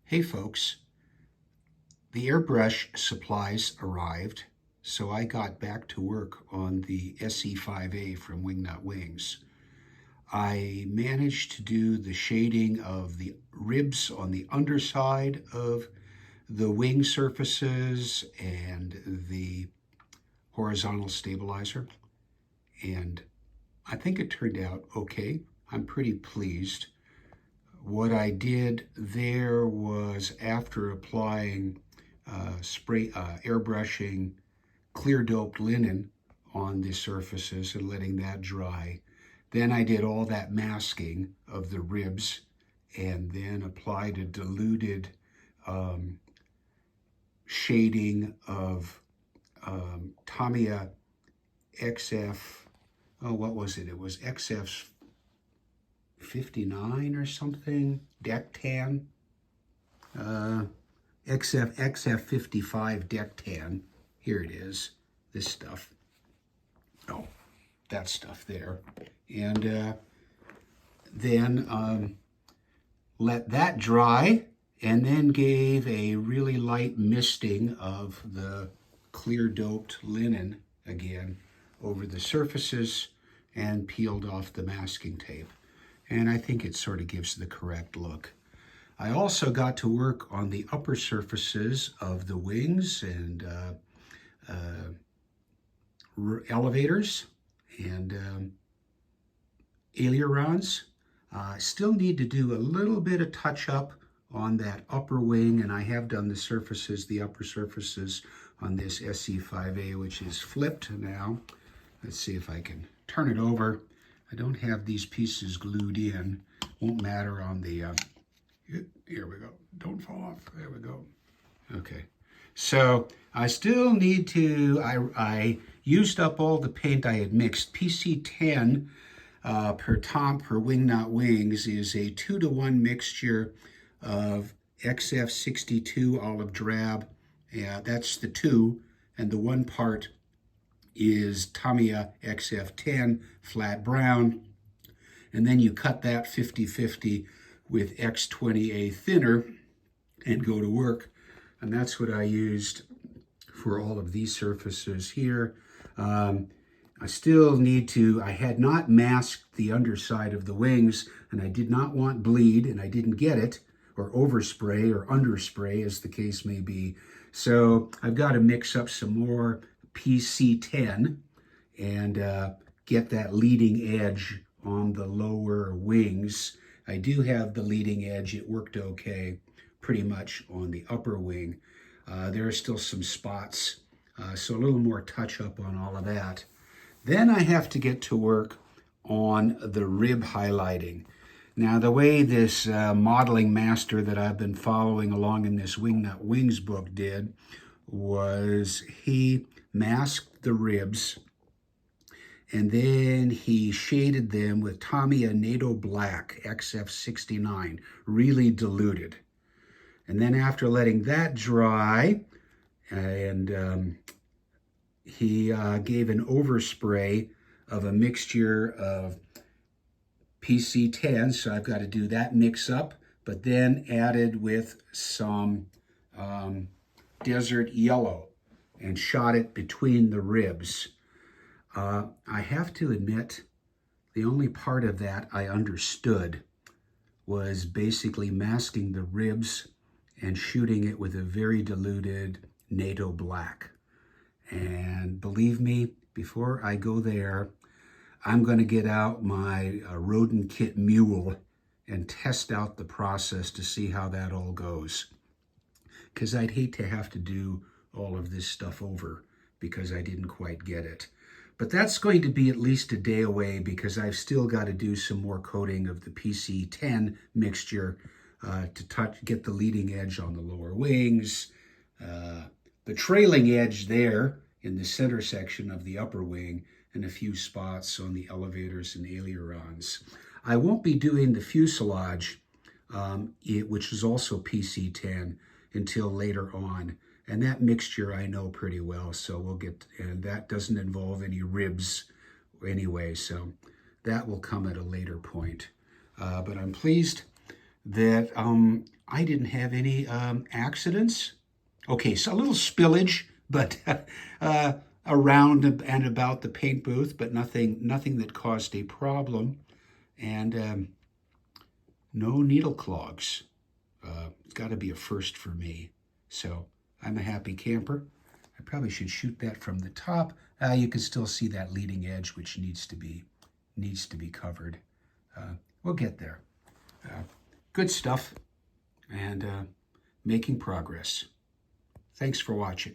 Hey folks, the airbrush supplies arrived, so I got back to work on the SE5a from Wingnut Wings. I managed to do the shading of the ribs on the underside of the wing surfaces and the horizontal stabilizer, and I think it turned out okay. I'm pretty pleased. What I did there was, after applying airbrushing clear doped linen on the surfaces and letting that dry, then I did all that masking of the ribs and then applied a diluted shading of Tamiya XF, what was it? It was XF 59 or something, deck tan, XF55 deck tan. Here it is, this stuff. Oh, that stuff there. And then let that dry, and then gave a really light misting of the clear doped linen again over the surfaces and peeled off the masking tape. And I think it sort of gives the correct look. I also got to work on the upper surfaces of the wings and elevators and ailerons. Still need to do a little bit of touch-up on that upper wing, and I have done the upper surfaces on this SE5a, which is flipped now. Let's see if I can turn it over. I don't have these pieces glued in. Won't matter on the, here we go. Don't fall off. There we go. Okay. So I still need to, I used up all the paint I had mixed. PC10 per Wingnut Wings is a 2-to-1 mixture of XF62 olive drab. Yeah, that's the 2, and the 1 part is Tamiya XF10 flat brown, and then you cut that 50-50 with X20A thinner and go to work. And that's what I used for all of these surfaces here. I still need to, I had not masked the underside of the wings, and I did not want bleed, and I didn't get it, or overspray or underspray as the case may be. So I've got to mix up some more PC10 and get that leading edge on the lower wings. I do have the leading edge. It worked okay pretty much on the upper wing. There are still some spots, so a little more touch up on all of that. Then I have to get to work on the rib highlighting. Now, the way this modeling master that I've been following along in this Wingnut Wings book did was he masked the ribs, and then he shaded them with Tamiya NATO Black XF69, really diluted. And then after letting that dry, and he gave an overspray of a mixture of PC10, so I've got to do that mix up, but then added with some desert yellow and shot it between the ribs. I have to admit, the only part of that I understood was basically masking the ribs and shooting it with a very diluted NATO Black. And believe me, before I go there, I'm going to get out my rodent kit mule and test out the process to see how that all goes. Because I'd hate to have to do all of this stuff over because I didn't quite get it. But that's going to be at least a day away because I've still got to do some more coating of the PC10 mixture to get the leading edge on the lower wings, the trailing edge there in the center section of the upper wing, and a few spots on the elevators and ailerons. I won't be doing the fuselage, which is also PC10, until later on. And that mixture I know pretty well, so we'll get, and that doesn't involve any ribs anyway, so that will come at a later point. But I'm pleased that I didn't have any accidents. Okay, so a little spillage, but around and about the paint booth, but nothing that caused a problem, and no needle clogs. It's got to be a first for me. So I'm a happy camper. I probably should shoot that from the top. You can still see that leading edge, which needs to be covered. We'll get there. Good stuff, and making progress. Thanks for watching.